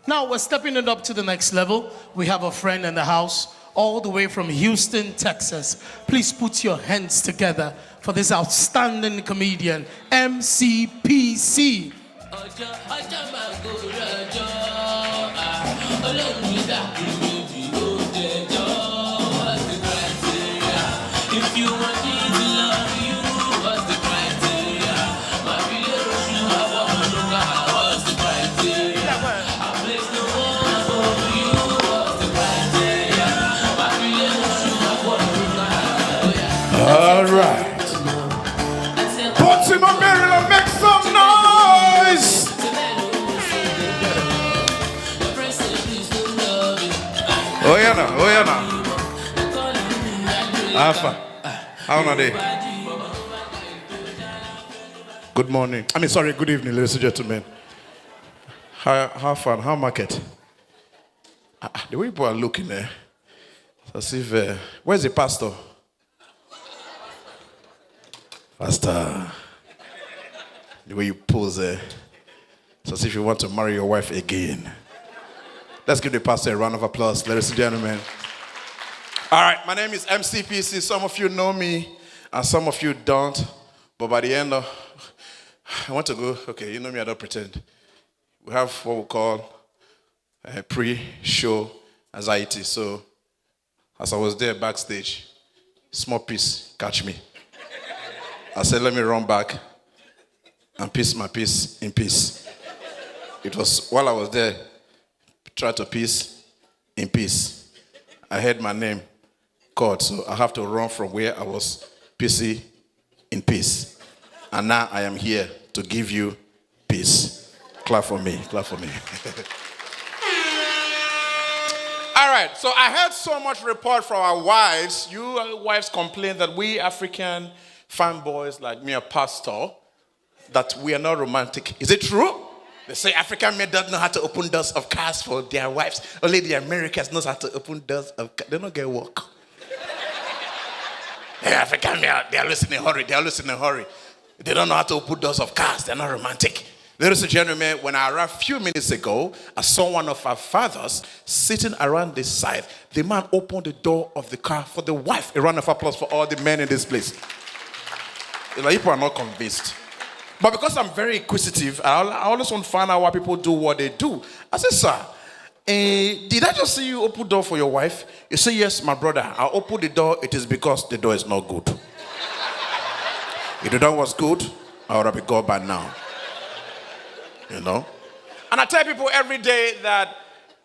Now we're stepping it up to the next level. We have a friend in the house, all the way from Houston, Texas. Please put your hands together for this outstanding comedian, MCPC. If you want me to love you, what's the criteria? My relationship, what's the criteria? I place no one above you, what's the criteria? My relationship, All right. Baltimore Maryland, make some noise. Oh yeah, now. Oh yeah, now. Alpha. How are they? Good morning. Good evening, ladies and gentlemen. How far? How market? The way people are looking there, as if, where's the pastor? Pastor. The way you pose there, it's as if you want to marry your wife again. Let's give the pastor a round of applause, ladies and gentlemen. All right, my name is MCPC. Some of you know me, and some of you don't. But by the end of, I want to go, okay, you know me, I don't pretend. We have what we call a pre-show anxiety. So, as I was there backstage, small piece, catch me. I said, let me run back and piece my piece in peace. It was while I was there, try to piece in peace. I heard my name called, so I have to run from where I was PC in peace. And now I am here to give you peace. Clap for me, clap for me. All right, so I heard so much report from our wives. You wives complain that we African fanboys like me, a pastor, that we are not romantic. Is it true? They say African men don't know how to open doors of cars for their wives. Only the Americans knows how to open doors of cars. They don't get work. African men, they are listening in a hurry. They are listening in a hurry. They don't know how to open doors of cars. They're not romantic. Ladies and gentlemen, when I arrived a few minutes ago, I saw one of our fathers sitting around this side. The man opened the door of the car for the wife. A round of applause for all the men in this place. Like, people are not convinced. But because I'm very inquisitive, I always want to find out why people do what they do. I said, sir, did I just see you open the door for your wife? You say, yes, my brother. I opened the door. It is because the door is not good. If the door was good, I would have been gone by now. You know? And I tell people every day that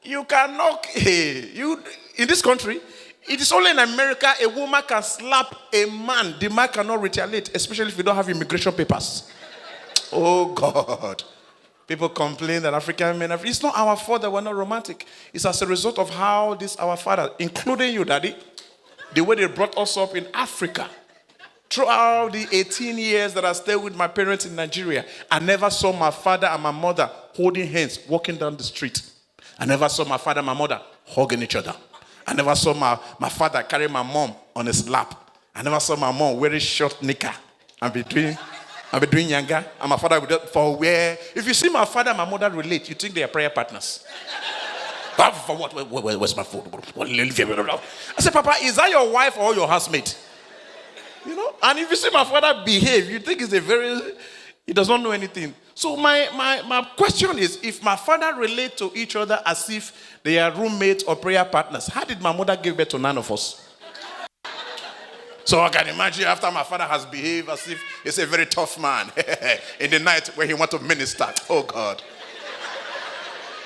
you cannot, in this country, it is only in America a woman can slap a man. The man cannot retaliate, especially if you don't have immigration papers. Oh, God. People complain that African men, it's not our fault that we're not romantic. It's as a result of how our father, including you, Daddy, the way they brought us up in Africa. Throughout the 18 years that I stayed with my parents in Nigeria, I never saw my father and my mother holding hands, walking down the street. I never saw my father and my mother hugging each other. I never saw my father carry my mom on his lap. I never saw my mom wearing short knicker and be doing younger. And my father would for where. If you see my father and my mother relate, you think they are prayer partners. For what? Where's my food? I said, Papa, is that your wife or your housemate? You know? And if you see my father behave, you think he does not know anything. So my question is, if my father relate to each other as if they are roommates or prayer partners, how did my mother give birth to none of us? So I can imagine after my father has behaved as if he's a very tough man in the night when he wants to minister. Oh, God.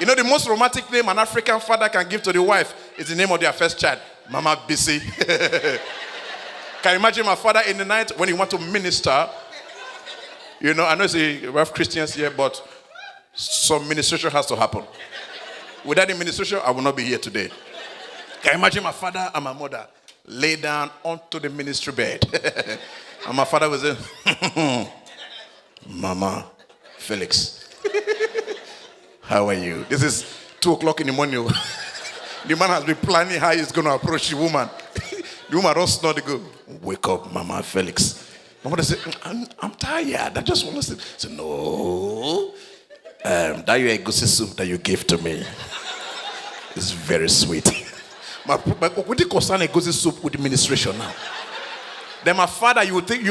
You know the most romantic name an African father can give to the wife is the name of their first child, Mama Bisi. Can you imagine my father in the night when he wants to minister? You know, I know we have Christians here, but some ministration has to happen. Without the ministration, I will not be here today. Can you imagine my father and my mother lay down onto the ministry bed? And my father was saying, Mama Felix, how are you? This is 2 o'clock in the morning. The man has been planning how he's going to approach the woman. The woman don't snort, they go, wake up, Mama Felix. My mother said, I'm tired. I just want to sleep. I said, no. That your egusi soup that you gave to me is very sweet. What do you concern egusi soup with administration now? Then my father,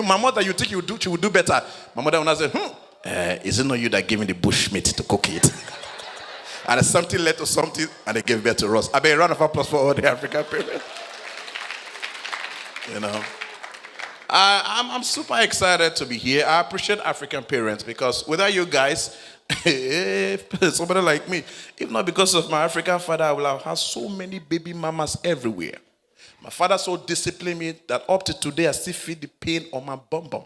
my mother, you think she would do better. My mother will not say, is it not you that gave me the bush meat to cook it? And something led to something, and they gave birth to us. I mean, a round of applause for all the African parents. You know, I'm super excited to be here. I appreciate African parents because without you guys, somebody like me, if not because of my African father, I will have had so many baby mamas everywhere. My father so disciplined me that up to today, I still feel the pain on my bum bum.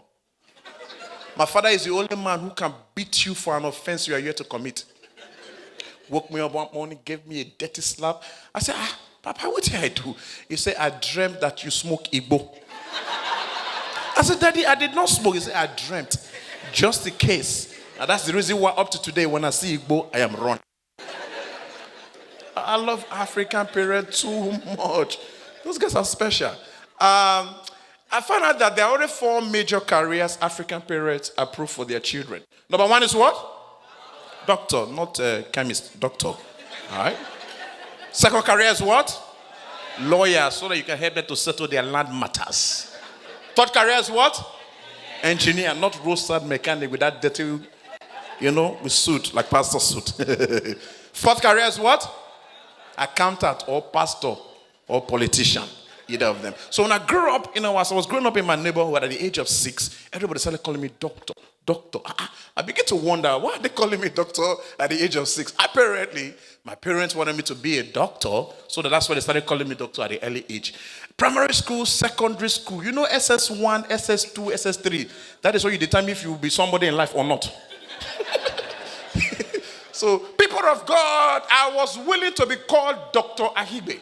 My father is the only man who can beat you for an offense you are yet to commit. Woke me up one morning, gave me a dirty slap. I said, Papa, what did I do? He said, I dreamt that you smoke Igbo. I said, Daddy, I did not smoke. He said, I dreamt. Just in case. And that's the reason why up to today, when I see Igbo, I am running. I love African parents too much. Those guys are special. I found out that there are only 4 major careers African parents approve for their children. Number 1 is what? Doctor, not chemist, doctor. All right. Second career is what? Lawyer, so that you can help them to settle their land matters. Third career is what? Engineer, not roadside mechanic with that dirty, with suit, like pastor suit. Fourth career is what? Accountant or pastor or politician, either of them. So when I grew up, as I was growing up in my neighborhood at the age of 6, everybody started calling me doctor. Doctor. I began to wonder, why are they calling me doctor at the age of 6? Apparently, my parents wanted me to be a doctor, so that's why they started calling me doctor at the early age. Primary school, secondary school, SS1, SS2, SS3. That is where you determine if you will be somebody in life or not. So, people of God, I was willing to be called Dr. Ahibe.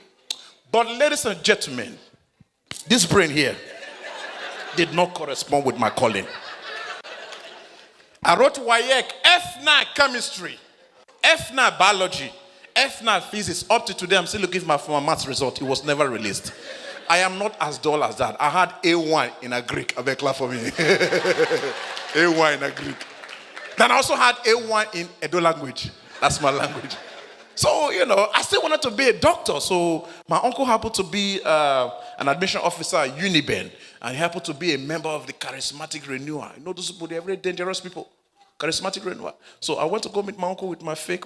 But ladies and gentlemen, this brain here did not correspond with my calling. I wrote WAEC, F9 chemistry, F9 biology, F9 physics. Up to today, I'm still looking for my maths result. It was never released. I am not as dull as that. I had A1 in a Greek. I beg clap for me. A1 in a Greek. Then I also had A1 in Edo language. That's my language. So, I still wanted to be a doctor. So my uncle happened to be an admission officer at Uniben. And he happened to be a member of the Charismatic Renewal. Those people, they're very dangerous people. Charismatic Renewal. So I went to go meet my uncle with my fake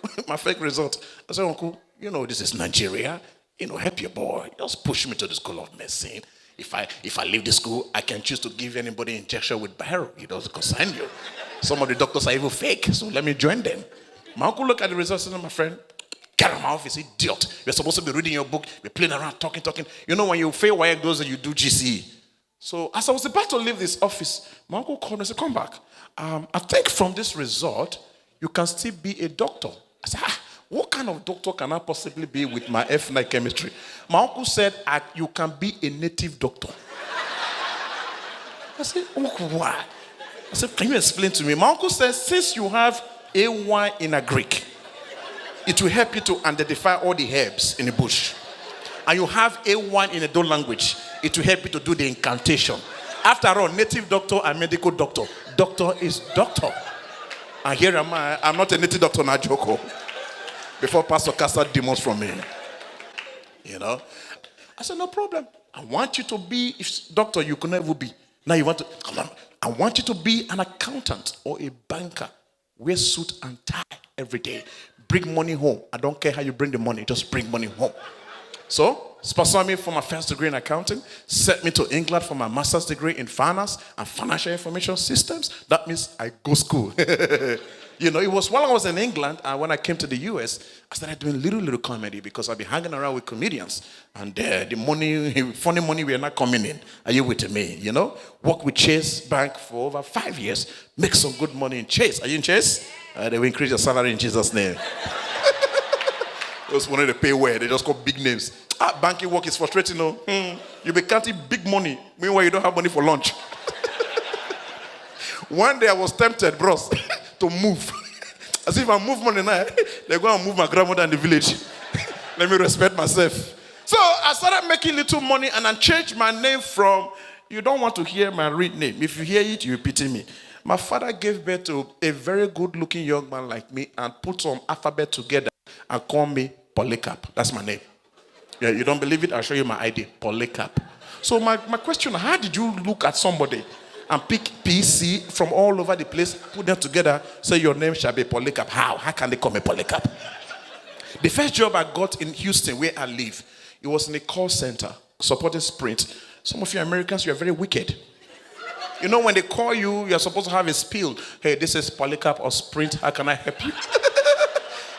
result. I said, Uncle, this is Nigeria. Help your boy. Just push me to the school of medicine. If I leave the school, I can choose to give anybody injection with Barrow. He doesn't concern you. Some of the doctors are even fake, so let me join them. My uncle looked at the results and said, my friend, get out of my office, idiot. You're supposed to be reading your book, you're playing around, talking. When you fail WAEC, those that you do GCE. So as I was about to leave this office, my uncle called me and said, come back. I think from this result, you can still be a doctor. I said, what kind of doctor can I possibly be with my F9 chemistry? My uncle said, you can be a native doctor. I said, why? I said, can you explain to me? My uncle said, since you have A1 in a Greek, it will help you to identify all the herbs in the bush. And you have A1 in a Edo language, it will help you to do the incantation. After all, native doctor and medical doctor. Doctor is doctor. And here am I. I'm not a native doctor, not Joko. Before Pastor cast demons from me. I said, no problem. I want you to be, if doctor, you can never be. Now you want to, come on. I want you to be an accountant or a banker. Wear suit and tie every day. Bring money home. I don't care how you bring the money, just bring money home. So, sponsor me for my first degree in accounting, sent me to England for my master's degree in finance and financial information systems. That means I go school. It was while I was in England and when I came to the US, I started doing little comedy because I've been hanging around with comedians. And the money, funny money, we are not coming in. Are you with me? Work with Chase Bank for over 5 years. Make some good money in Chase. Are you in Chase? They will increase your salary in Jesus' name. Those money they pay well, they just call big names. Banking work is frustrating, You'll be counting big money. Meanwhile, you don't have money for lunch. One day I was tempted, bros, to move. As if I move money now, they're going to move my grandmother in the village. Let me respect myself. So I started making little money and I changed my name from, you don't want to hear my real name. If you hear it, you pity me. My father gave birth to a very good-looking young man like me and put some alphabet together and called me Polycarp. That's my name. Yeah, you don't believe it? I'll show you my ID. Polycarp. So my question, how did you look at somebody and pick PC from all over the place, put them together, say your name shall be Polycarp? How? How can they call me Polycarp? The first job I got in Houston, where I live, it was in a call center, supporting Sprint. Some of you Americans, you are very wicked. You know, when they call you, you're supposed to have a spiel. Hey, this is Polycarp or Sprint. How can I help you?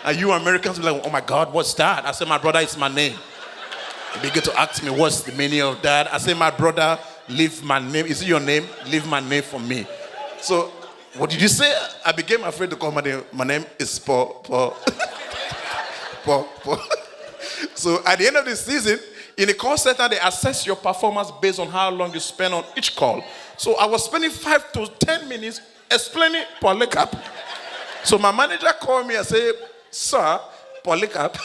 And you Americans be like, oh my God, what's that? I said, my brother, it's my name. They begin to ask me, what's the meaning of that? I say, my brother, leave my name. Is it your name? Leave my name for me. So, what did you say? I became afraid to call my name. My name is Paul. Paul. So, at the end of the season, in the call center, they assess your performance based on how long you spend on each call. So, I was spending 5 to 10 minutes explaining Polycarp. So, my manager called me and said, sir, Polycarp,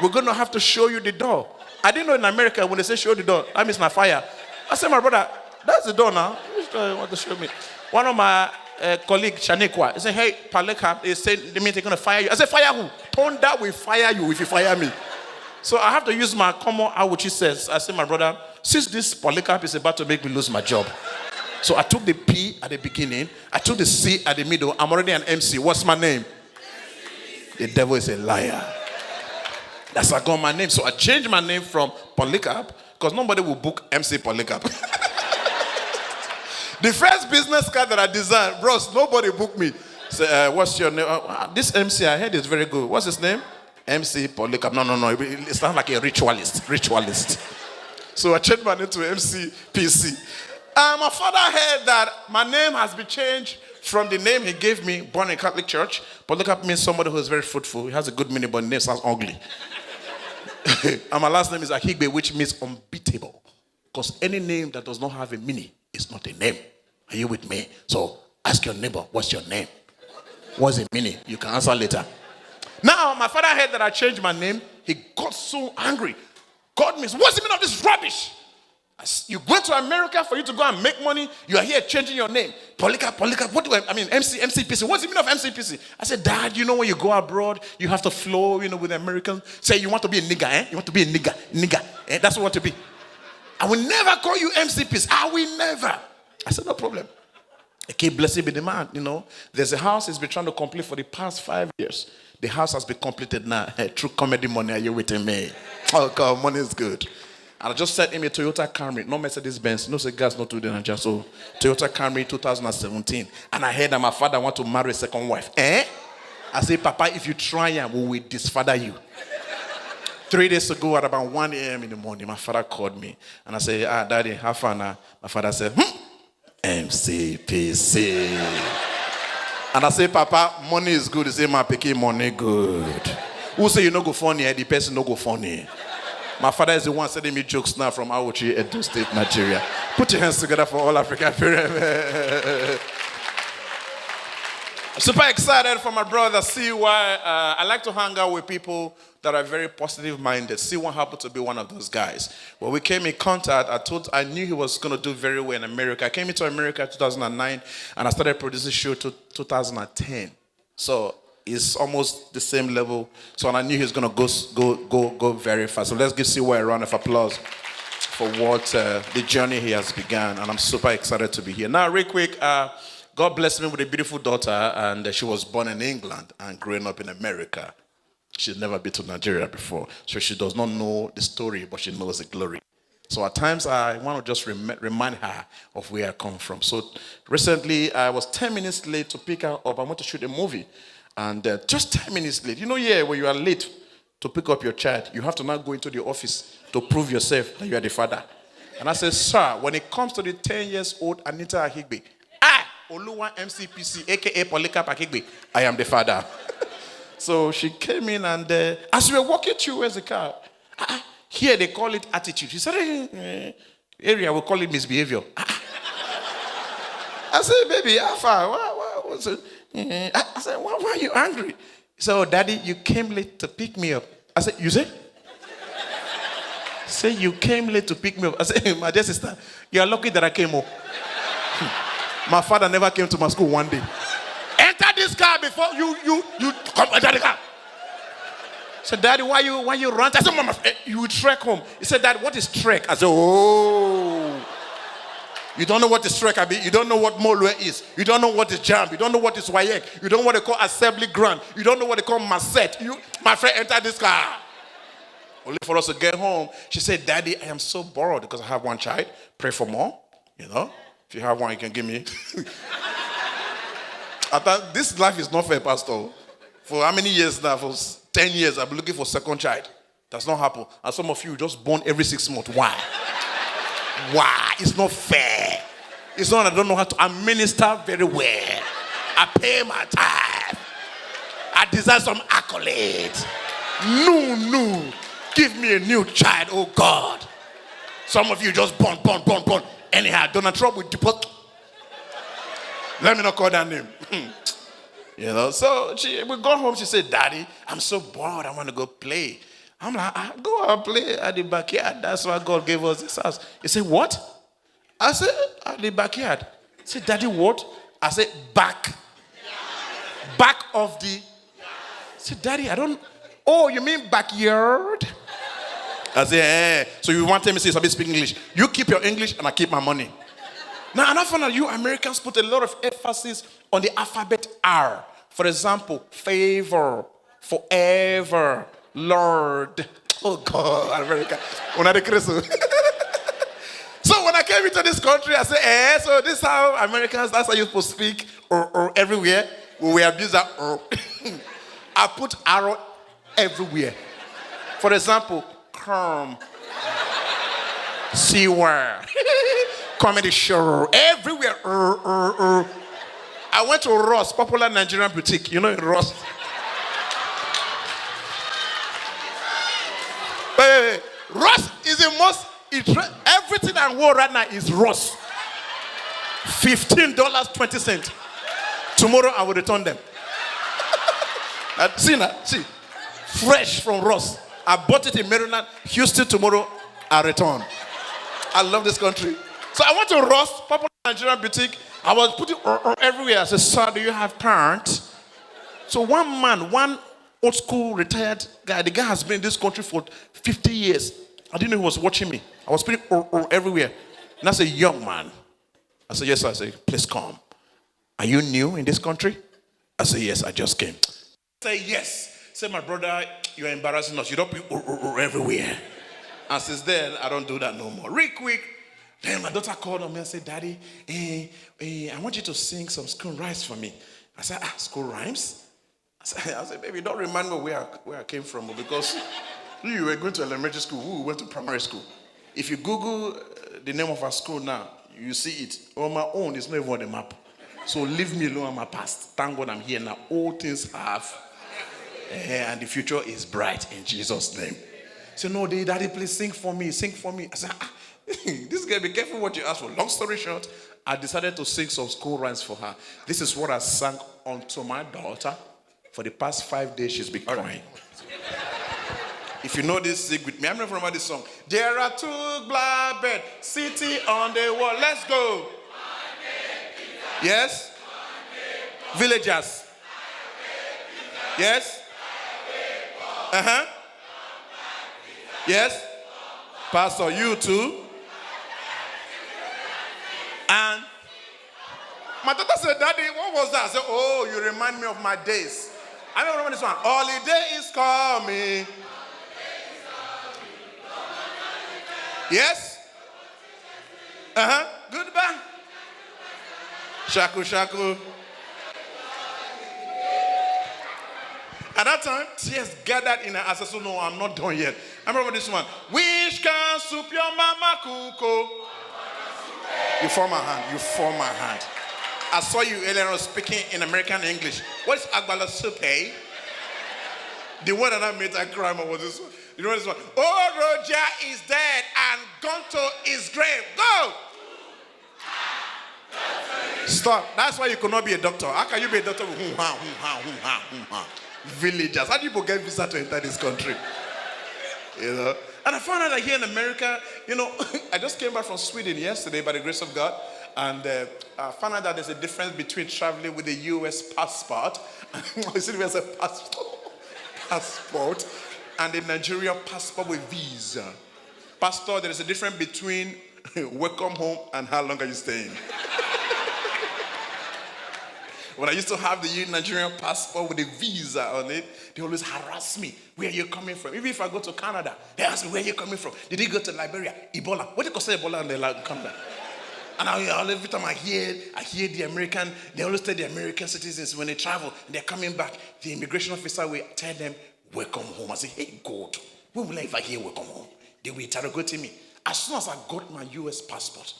we're going to have to show you the door. I didn't know in America when they say show the door, that means my fire. I said, my brother, that's the door now. Which door you want to show me? One of my colleagues, Shanikwa, he said, hey, Polycarp, they said they mean they're going to fire you. I said, fire who? Thunder will fire you if you fire me. So I have to use my common how which he says. I said, my brother, since this Polycarp is about to make me lose my job. So I took the P at the beginning. I took the C at the middle. I'm already an MC. What's my name? The devil is a liar. That's how I got my name. So I changed my name from Polycarp because nobody will book MC Polycarp. The first business card that I designed, bros, nobody booked me. Say, what's your name? This MC I heard is very good. What's his name? MC Polycarp. No. It sounds like a ritualist. So I changed my name to MCPC. My father heard that my name has been changed from the name he gave me, born in Catholic Church. Polycarp means somebody who is very fruitful. He has a good meaning, but the name sounds ugly. And my last name is Ahigbe, which means unbeatable. Because any name that does not have a meaning is not a name. Are you with me? So ask your neighbor, what's your name? What's the meaning? You can answer later. Now, my father heard that I changed my name. He got so angry. God means, what's the meaning of this rubbish? You went to America for you to go and make money. You are here changing your name. Polycarp. What do I mean? MCPC. What's the meaning of MCPC? I said, Dad, you know when you go abroad, you have to flow, with the Americans. Say you want to be a nigger, eh? You want to be a nigger. Eh? That's what you want to be. I will never call you MCPC. I will never. I said, no problem. Okay, blessed be the man, There's a house he's been trying to complete for the past 5 years. The house has been completed now. Hey, true comedy money, are you with me? Oh, God, money is good. And I just sent him a Toyota Camry, no Mercedes-Benz, no cigars, no today, and just so Toyota Camry 2017. And I heard that my father want to marry a second wife. Eh? I said, Papa, if you try, we will disfather you. 3 days ago at about 1 a.m. in the morning, my father called me. And I said, Daddy, how far now? My father said, MCPC. And I said, Papa, money is good. He said, my picking money good. Who say you no go funny? The person no go funny. My father is the one sending me jokes now from Auchi, Edo State, Nigeria. Put your hands together for all African parents. I'm super excited for my brother. See why I like to hang out with people that are very positive-minded. See what happened to be one of those guys. When we came in contact, I knew he was going to do very well in America. I came into America in 2009, and I started producing show to 2010. So it's almost the same level. So I knew he was going to go very fast. So let's give CY a round of applause for what the journey he has begun. And I'm super excited to be here. Now, real quick, God blessed me with a beautiful daughter, and she was born in England and growing up in America. She's never been to Nigeria before, so she does not know the story, but she knows the glory. So at times, I want to just remind her of where I come from. So recently, I was 10 minutes late to pick her up. I want to shoot a movie, and just 10 minutes late. When you are late to pick up your child, you have to now go into the office to prove yourself that you are the father. And I said, sir, when it comes to the 10-year-old Anita Ahigbe, Oluwa MCPC, a.k.a. Polycarp Ahigbe, I am the father. So she came in, and as we were walking through, where's the car? Here they call it attitude. She said, area we call it misbehavior. I said, baby, how far? What was it? I said, why are you angry? So, Daddy, you came late to pick me up. I said, you say? Say you came late to pick me up. I said, my dear sister, you are lucky that I came up. My father never came to my school one day. Enter this car before you come enter the car. I said, Daddy, why you run? I said, Mama, you will trek home. He said, Dad, what is trek? I said, oh. You don't know what is trek, Abi. You don't know what Molue is. You don't know what is jam. You don't know what is Wayek. You don't know what they call assembly ground. You don't know what they call Masset. My friend, enter this car. Only for us to get home. She said, Daddy, I am so bored because I have one child. Pray for more. You know, if you have one, you can give me. I thought, this life is not fair, Pastor. For how many years now? For 10 years, I've been looking for a second child. That's not happen. And some of you just born every 6 months. Why? Why? It's not fair. It's not I don't know how to administer very well. I pay my tithe. I desire some accolade. No. Give me a new child, oh God. Some of you just born. Anyhow, Donald Trump will deport. Let me not call that name. You know, so we go home. She said, Daddy, I'm so bored. I want to go play. I'm like, go and play at the backyard. That's why God gave us this house. He said, what? I said, at the backyard. He said, Daddy, what? I said, back. Back of the. I said, Daddy, I don't. Oh, you mean backyard? I said, so you want me to say somebody speak English? You keep your English and I keep my money. Now, and I found out you Americans put a lot of emphasis on the alphabet R. For example, favor, forever, Lord. Oh God, America. So when I came into this country, I said, so this is how Americans, that's how you're supposed to speak, or everywhere. We abuse that. I put arrow everywhere. For example, come, see where, comedy show, everywhere. I went to Ross, popular Nigerian boutique. You know Ross. Wait. Ross is the most, everything I wore right now is Ross. $15.20. Tomorrow I will return them. See, fresh from Ross. I bought it in Maryland, Houston. Tomorrow I return. I love this country. So I went to Ross, popular Nigerian boutique. I was putting everywhere. I said, sir, do you have pants? So one old school retired guy, the guy has been in this country for 50 years. I didn't know he was watching me. I was putting everywhere. And I said, young man. I said, yes, sir. I said, please come. Are you new in this country? I said, yes, I just came. I said, yes. Say, my brother, you're embarrassing us. You don't put everywhere. And since then, I don't do that no more. Real quick. Then my daughter called on me and said, Daddy, I want you to sing some school rhymes for me. I said, school rhymes? I said, baby, don't remind me where I came from, because you were going to elementary school, we went to primary school. If you Google the name of our school now, you see it. On my own, it's not even on the map. So leave me alone on my past. Thank God I'm here now. All things have, and the future is bright in Jesus' name. So no, Daddy, please sing for me. I said, this girl, be careful what you ask for. Long story short, I decided to sing some school rhymes for her. This is what I sang unto my daughter. For the past 5 days, she's been crying. If you know this, sing with me. I'm not remember this song. There are two blackbirds sitting on the wall. Let's go. Yes? Villagers. Yes? Yes? Pastor, you too? And my daughter said, Daddy, what was that? I said, oh, you remind me of my days. I don't remember this one. Holiday is coming. Yes? Goodbye. Shaku. At that time, tears gathered in her eyes. I said, no, I'm not done yet. I remember this one. Which can soup your mama kuko? You form my hand. I saw you earlier on speaking in American English. What is agbala soup, eh? The one that I made that crime was this one. You know this one? Oh, Roger is dead and gone to his grave. Go! Stop. That's why you could not be a doctor. How can you be a doctor with villagers? How do you get visa to enter this country? You know? And I found out that here in America, you know, I just came back from Sweden yesterday by the grace of God. And I found out that there's a difference between traveling with a U.S. passport, is it a passport, and a Nigerian passport with visa. Pastor, there is a difference between welcome home and how long are you staying. When I used to have the Nigerian passport with a visa on it, they always harass me. Where are you coming from? Even if I go to Canada, they ask me, where are you coming from? Did you go to Liberia? Ebola. What do you call Ebola? And they like, come back. And every time I hear the American, they always tell the American citizens when they travel and they're coming back, the immigration officer will tell them, welcome home. I say, hey, God, when will I ever hear welcome home? They will interrogate me. As soon as I got my US passport,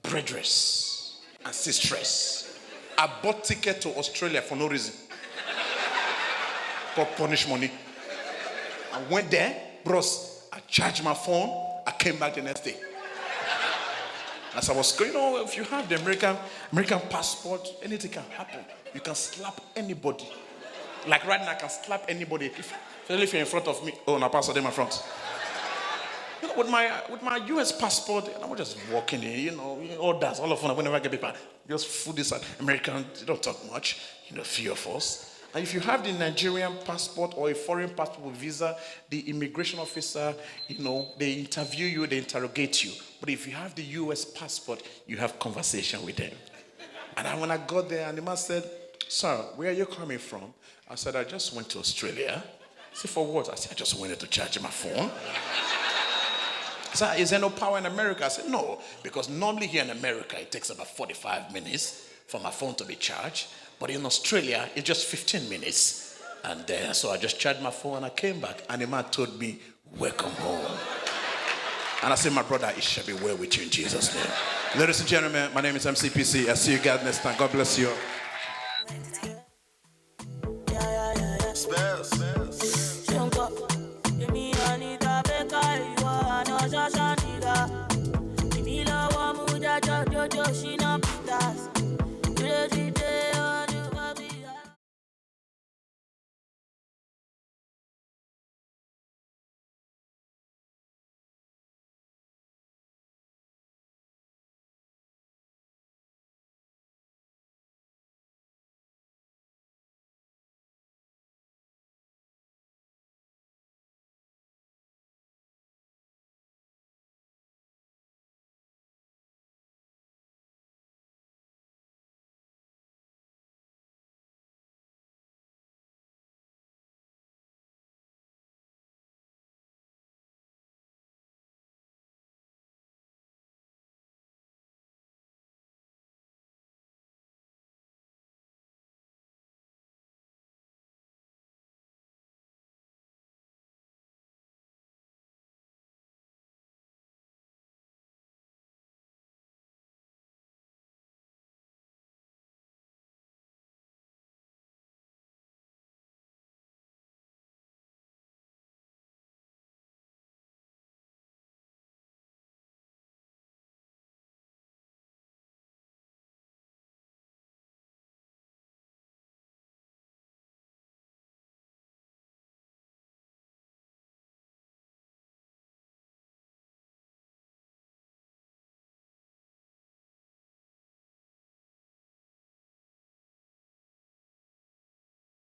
brothers and sisters, I bought ticket to Australia for no reason. For punish money. I went there, bros, I charged my phone, I came back the next day. As I was going, if you have the American passport, anything can happen. You can slap anybody. Like right now, I can slap anybody. If you're in front of me, no, pastor, they're in my front. With my US passport, I'm just walking in, all that, all of fun. Whenever I get paper, just food this American, they don't talk much, few of us. And if you have the Nigerian passport or a foreign passport with visa, the immigration officer, they interview you, they interrogate you. But if you have the US passport, you have conversation with them. And when I got there, and the man said, sir, where are you coming from? I said, I just went to Australia. He said, for what? I said, I just wanted to charge my phone. Sir, is there no power in America? I said, no, because normally here in America, it takes about 45 minutes for my phone to be charged. But in Australia, it's just 15 minutes. And so I just charged my phone and I came back. And the man told me, welcome home. And I said, my brother, it shall be well with you in Jesus' name. Ladies and gentlemen, my name is MCPC. I'll see you guys next time. God bless you. Spells.